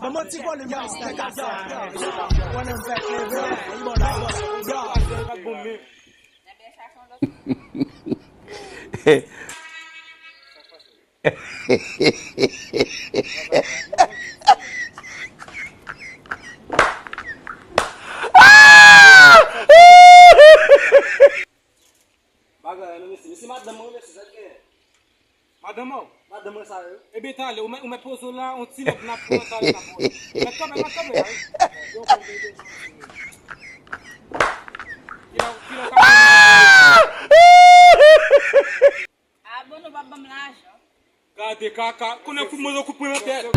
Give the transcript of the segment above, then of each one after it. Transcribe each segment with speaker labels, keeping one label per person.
Speaker 1: Vamos te volume mais da casa. One and back level.
Speaker 2: Madame, ça. Eh bien, t'as on met pose là, on tire la plante là. Mais comme.
Speaker 3: Ah, bon, on va me l'argent.
Speaker 2: Cadê, caca? Quando eu fui, eu ocupei na testa.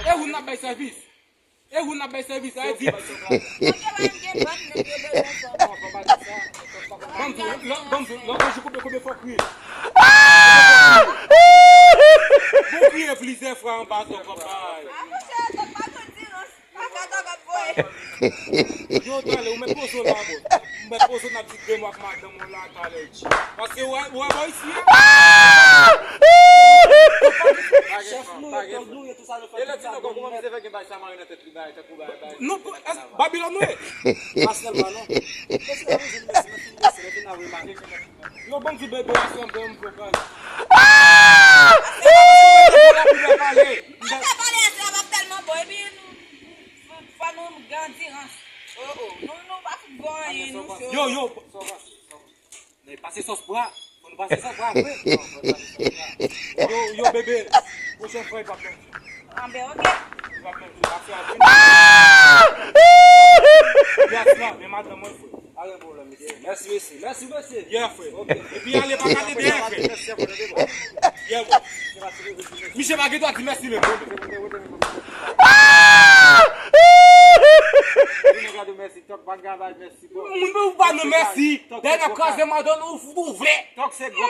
Speaker 2: Eu não bem serviço. Aí diz. Vamos, logo como eu for cuir. Vou cuir, feliz frão, bato, papai. Eu tô ali, eu me poso lá, me poso na vida, uma madame lá, tá ali. Parce que o avô ici. Ele é tipo como você vê que vai chamar ainda te ligar, te cubar. Não, Babilônia não é. Marcelo não. Não vamos beber assim, vamos provar. Yo, passez sauce bras. On passe ça bras après. Yo, bébé. Prochain fois, papa.
Speaker 3: Ah, ben, ok.
Speaker 2: Mais madame, moi, il faut.
Speaker 4: Allez, bon, là, merci, monsieur. Merci, monsieur.
Speaker 2: Bien, frère. Et puis, allez, pas garder bien, frère. Bien, bon. Michel Baguette doit dire merci, le bon.
Speaker 4: Merci, toc bagage, merci.
Speaker 2: Ou pas de merci. Dernière case de madame, vous vrai.
Speaker 4: Toc c'est gros.